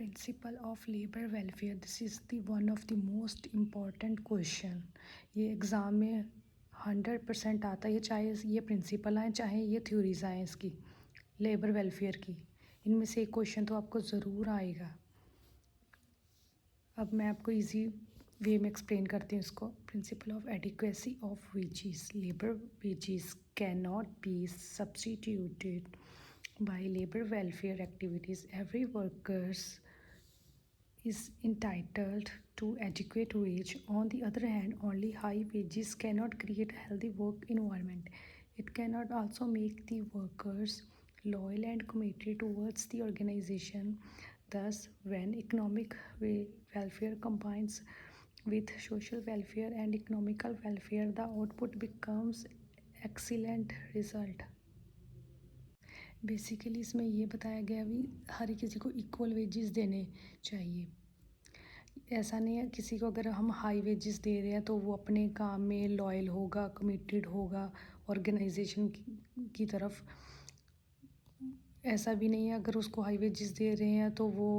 Principle of labour welfare, this is the one of the most important question. ये exam में 100% आता है, चाहे ये प्रिंसिपल आए चाहे ये थ्योरीज आए इसकी लेबर वेलफेयर की, इनमें से एक क्वेश्चन तो आपको ज़रूर आएगा। अब मैं आपको इजी वे में एक्सप्लेन करती हूँ इसको। Principle of adequacy of wages, labour wages can not be substituted by labor welfare activities. Every workers is entitled to adequate wage. On the other hand, only high wages cannot create a healthy work environment. It cannot also make the workers loyal and committed towards the organization. Thus, when economic welfare combines with social welfare and economical welfare, the output becomes excellent result. Basically इसमें ये बताया गया भी हर किसी को equal wages देने चाहिए। ऐसा नहीं है किसी को अगर हम हाई वेजेस दे रहे हैं तो वो अपने काम में लॉयल होगा, कमिटेड होगा ऑर्गेनाइजेशन की तरफ। ऐसा भी नहीं है अगर उसको हाई वेजेस दे रहे हैं तो वो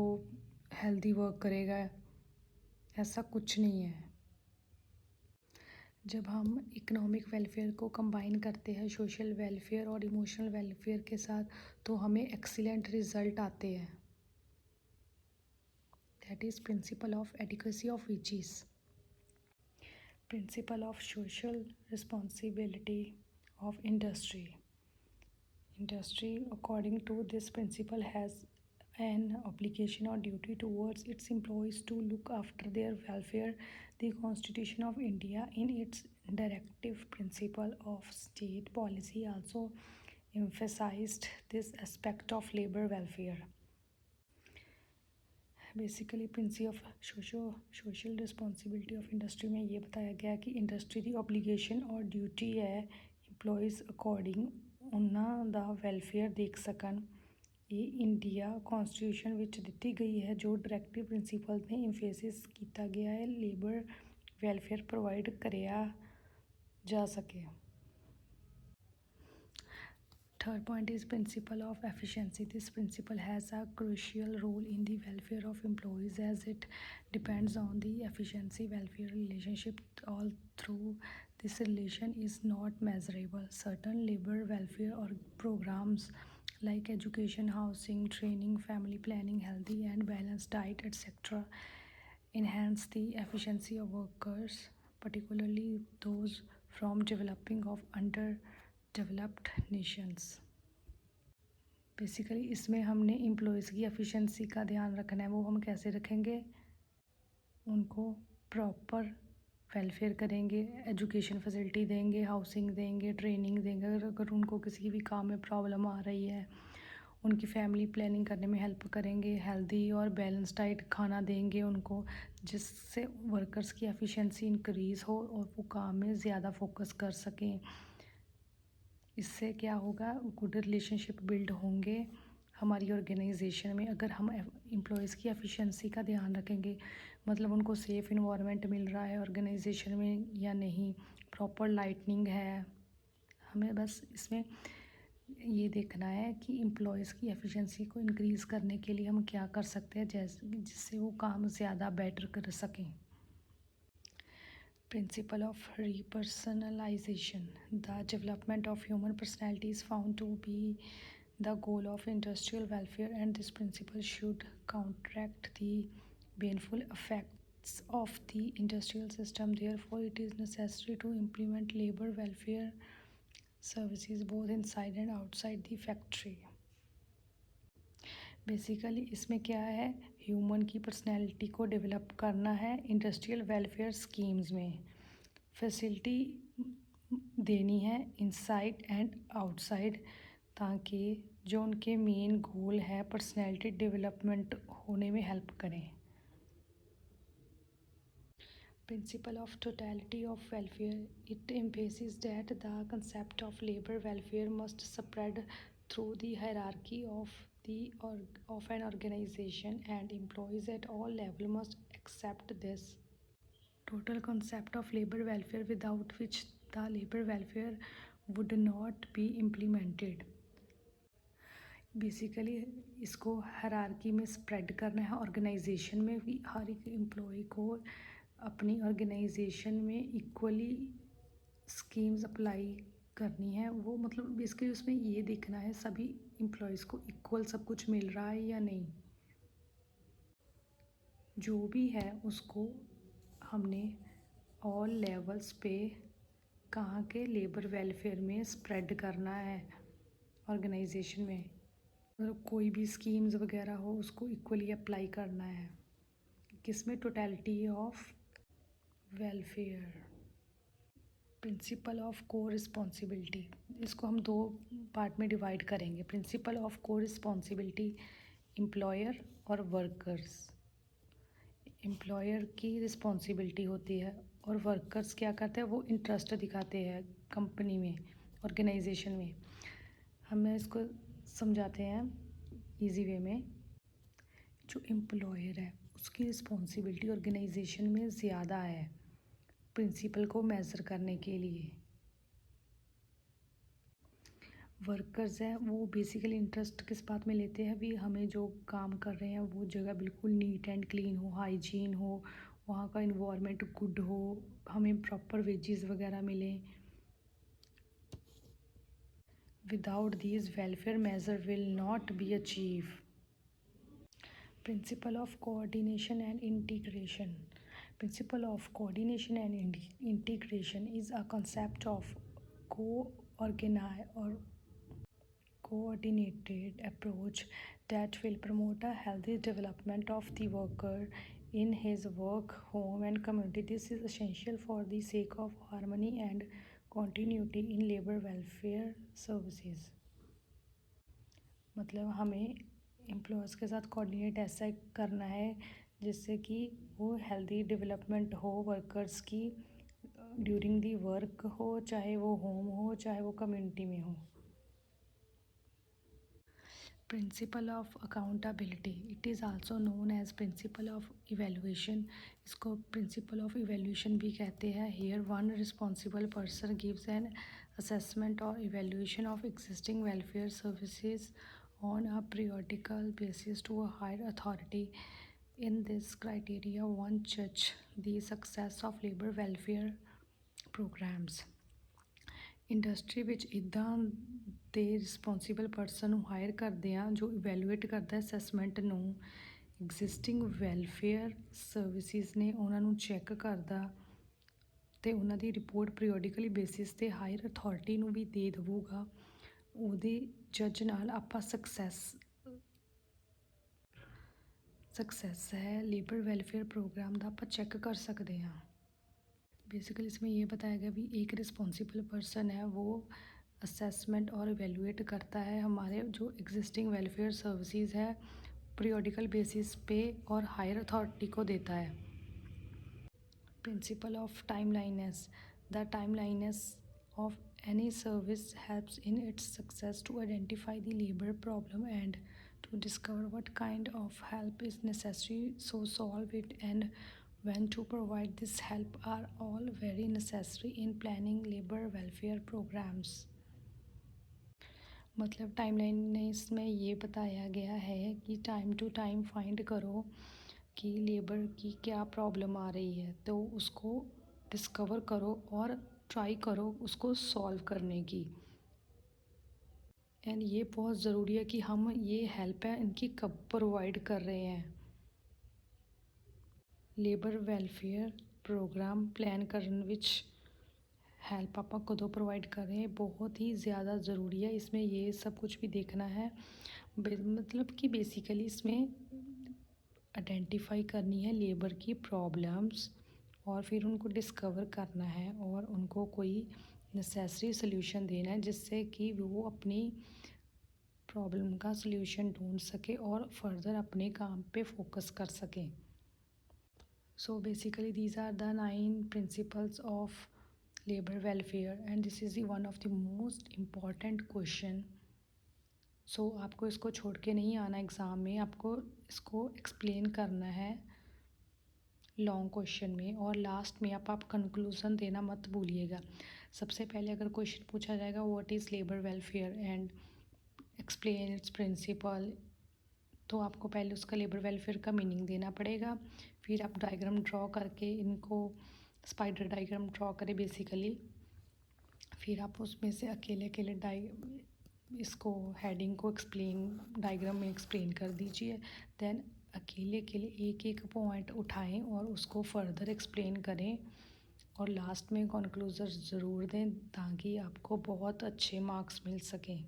हेल्दी वर्क करेगा, ऐसा कुछ नहीं है। जब हम इकोनॉमिक वेलफेयर को कंबाइन करते हैं सोशल वेलफेयर और इमोशनल वेलफेयर के साथ तो हमें एक्सीलेंट रिजल्ट आते हैं। That is principle of adequacy of wages. Principle of social responsibility of industry. Industry, according to this principle, has an obligation or duty towards its employees to look after their welfare. The Constitution of India, in its directive principle of state policy, also emphasized this aspect of labor welfare. Basically principle of social responsibility of industry में ये बताया गया कि industry की obligation और duty है employees according उन्होंने दा वेलफेयर देख सकन। ये इंडिया कॉन्स्टिट्यूशन विच दी गई है जो डायरेक्टिव प्रिंसिपल ने एम्फेसिस किया गया है लेबर वेलफेयर प्रोवाइड कराया जा सके। Third point is principle of efficiency. This principle has a crucial role in the welfare of employees as it depends on the efficiency welfare relationship. Although this relation is not measurable, certain labor welfare or programs like education, housing, training, family planning, healthy and balanced diet, etc. enhance the efficiency of workers, particularly those from developing of underdeveloped nations. Basically इसमें हमने employees की efficiency का ध्यान रखना है। वो हम कैसे रखेंगे, उनको प्रॉपर वेलफेयर करेंगे, एजुकेशन फैसिलिटी देंगे, हाउसिंग देंगे, ट्रेनिंग देंगे। अगर उनको किसी भी काम में प्रॉब्लम आ रही है उनकी फैमिली प्लानिंग करने में हेल्प करेंगे, हेल्दी और बैलेंस डाइट खाना देंगे उनको, जिससे वर्कर्स की एफिशिएंसी इंक्रीज़ हो और वो काम में ज़्यादा फोकस कर सकें। इससे क्या होगा, गुड रिलेशनशिप बिल्ड होंगे हमारी ऑर्गेनाइजेशन में। अगर हम एम्प्लॉयज़ की एफिशिएंसी का ध्यान रखेंगे, मतलब उनको सेफ़ इन्वायरमेंट मिल रहा है ऑर्गेनाइजेशन में या नहीं, प्रॉपर लाइटनिंग है। हमें बस इसमें ये देखना है कि एम्प्लॉयज़ की एफिशिएंसी को इंक्रीज़ करने के लिए हम क्या कर सकते हैं जिससे वो काम ज़्यादा बेटर कर सकें। Principle of repersonalization. The development of human personality is found to be the goal of industrial welfare, and this principle should counteract the baneful effects of the industrial system. Therefore, it is necessary to implement labor welfare services both inside and outside the factory. Basically इसमें क्या है, human की personality को develop करना है industrial welfare schemes में, facility देनी है इनसाइड एंड आउटसाइड, ताकि जो उनके मेन गोल है पर्सनैलिटी डेवलपमेंट होने में हेल्प करें। Principle of totality of welfare. It emphasizes that the concept of labor welfare must spread through the hierarchy of an organization, and employees at all levels must accept this total concept of labor welfare, without which the labor welfare would not be implemented. Basically इसको hierarchy में spread करना है। Organisation में भी हर एक employ को अपनी organisation में इक्वली स्कीम्स अप्लाई करनी है। वो मतलब बेसिकली उसमें ये देखना है सभी एम्प्लॉयज़ को इक्वल सब कुछ मिल रहा है या नहीं। जो भी है उसको हमने ऑल लेवल्स पे कहाँ के लेबर वेलफेयर में स्प्रेड करना है ऑर्गेनाइजेशन में। मतलब कोई भी स्कीम्स वगैरह हो उसको इक्वली अप्लाई करना है। किसमें? Totality of welfare. Principle of को रिस्पॉन्सिबिलिटी, इसको हम दो पार्ट में डिवाइड करेंगे। प्रिंसिपल ऑफ को रिस्पॉन्सिबिलिटी, एम्प्लॉयर और वर्कर्स। एम्प्लॉयर की रिस्पॉन्सिबिलिटी होती है और वर्कर्स क्या करते हैं, वो इंटरेस्ट दिखाते हैं कंपनी में, ऑर्गेनाइजेशन में। हमें इसको समझाते हैं इजी वे में। जो एम्प्लॉयर है उसकी रिस्पॉन्सिबिलिटी ऑर्गेनाइजेशन में ज़्यादा है प्रिंसिपल को मेज़र करने के लिए। वर्कर्स हैं वो बेसिकली इंटरेस्ट किस बात में लेते हैं, भी हमें जो काम कर रहे हैं वो जगह बिल्कुल नीट एंड क्लीन हो, हाइजीन हो, वहाँ का इन्वायरमेंट गुड हो, हमें प्रॉपर वेजेस वगैरह मिलें। Without these welfare measure will not be achieve. Principle of coordination and integration. Principle of coordination and integration is a concept of co-organized or coordinated approach that will promote a healthy development of the worker in his work, home and community. This is essential for the sake of harmony and continuity in labor welfare services. मतलब हमें employees के साथ coordinate ऐसा करना है जिससे कि वो हेल्दी डेवलपमेंट हो वर्कर्स की ड्यूरिंग दी वर्क हो, चाहे वो होम हो चाहे वो कम्युनिटी में हो। Principle of accountability, it is also known as principle of evaluation. इसको प्रिंसिपल ऑफ इवेल्युएशन भी कहते हैं। Here one responsible person gives an assessment और evaluation of existing welfare services on a periodical basis to a higher authority. In this criteria, one judge the success of labor welfare programs. Industry ਵਿੱਚ ਇੱਦਾਂ ਦੇ responsible person ਨੂੰ hire ਕਰਦੇ ਆ ਜੋ evaluate ਕਰਦਾ assessment ਨੂੰ, ਐਗਜ਼ਿਸਟਿੰਗ ਵੈਲਫੇਅਰ ਸਰਵਿਸਿਜ਼ ਨੇ ਉਹਨਾਂ ਨੂੰ ਚੈੱਕ ਕਰਦਾ ਅਤੇ ਉਹਨਾਂ ਦੀ ਰਿਪੋਰਟ ਪੀਰੀਓਡਿਕਲੀ ਬੇਸਿਸ 'ਤੇ ਹਾਇਰ ਅਥਾਰਟੀ ਨੂੰ ਵੀ ਦੇ ਦੇਵੇਗਾ। ਉਹਦੇ ਜੱਜ ਨਾਲ ਆਪਾਂ ਸਕਸੈਸ है लेबर वेलफेयर प्रोग्राम का आप चेक कर सकते हैं। बेसिकली इसमें ये बताया गया भी एक रिस्पॉन्सिबल पर्सन है वो असेसमेंट और इवेलुएट करता है हमारे जो एग्जिस्टिंग वेलफेयर सर्विसेज है पीरियोडिकल बेसिस पे और हायर अथॉरिटी को देता है। Principle of timeliness, the timeliness of any service helps in its success to identify the labor problem and to discover what kind of help is necessary, so solve it and when to provide this help are all very necessary in planning labor welfare programs. मतलब timeline ने इसमें ये बताया गया है कि time to time find करो कि लेबर की क्या प्रॉब्लम आ रही है, तो उसको डिस्कवर करो और ट्राई करो उसको सॉल्व करने की। एंड ये बहुत ज़रूरी है कि हम ये हेल्प है इनकी कब प्रोवाइड कर रहे हैं। लेबर वेलफेयर प्रोग्राम प्लान करने विच हेल्प आप कदों प्रोवाइड कर रहे हैं बहुत ही ज़्यादा ज़रूरी है। इसमें ये सब कुछ भी देखना है मतलब कि बेसिकली इसमें आइडेंटिफाई करनी है लेबर की प्रॉब्लम्स और फिर उनको डिस्कवर करना है और उनको कोई नेसेसरी सोल्यूशन देना है जिससे कि वो अपनी प्रॉब्लम का सोल्यूशन ढूंढ सके और फर्दर अपने काम पे फोकस कर सकें। So basically these are the 9 principles of labour welfare and this is one of the most important question. So आपको इसको छोड़ के नहीं आना एग्ज़ाम में, आपको इसको एक्सप्लेन करना है लॉन्ग क्वेश्चन में और लास्ट में आप कंक्लूज़न देना मत भूलिएगा। सबसे पहले अगर क्वेश्चन पूछा जाएगा what is labour welfare and explain its principle, तो आपको पहले उसका लेबर वेलफेयर का मीनिंग देना पड़ेगा। फिर आप डायग्राम ड्रॉ करके इनको स्पाइडर डायग्राम ड्रॉ करें बेसिकली। फिर आप उसमें से अकेले अकेले इसको हेडिंग को एक्सप्लेन डायग्राम में एक्सप्लेन कर दीजिए। देन अकेले अकेले एक एक पॉइंट उठाएं और उसको फर्दर एक्सप्लेन करें, और लास्ट में कंक्लूजन ज़रूर दें ताकि आपको बहुत अच्छे मार्क्स मिल सकें।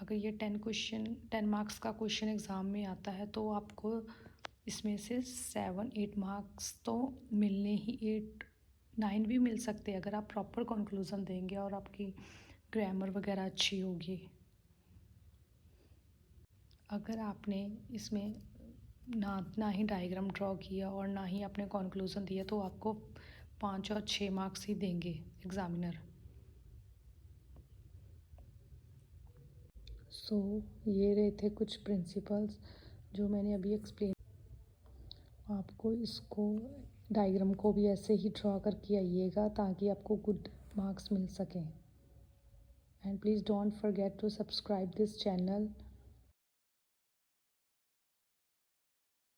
अगर ये 10 मार्क्स का क्वेश्चन एग्ज़ाम में आता है तो आपको इसमें से 7-8 मार्क्स तो मिलने ही, 8-9 भी मिल सकते हैं अगर आप प्रॉपर कंक्लूजन देंगे और आपकी ग्रामर वगैरह अच्छी होगी। अगर आपने इसमें ना ही डायग्राम ड्रॉ किया और ना ही आपने कंक्लूजन दिया तो आपको 5 और 6 मार्क्स ही देंगे एग्ज़ामिनर। ये रहे थे कुछ प्रिंसिपल्स जो मैंने अभी एक्सप्लेन। आपको इसको डायग्राम को भी ऐसे ही ड्रॉ करके आइएगा ताकि आपको गुड मार्क्स मिल सकें। And please don't forget to subscribe this channel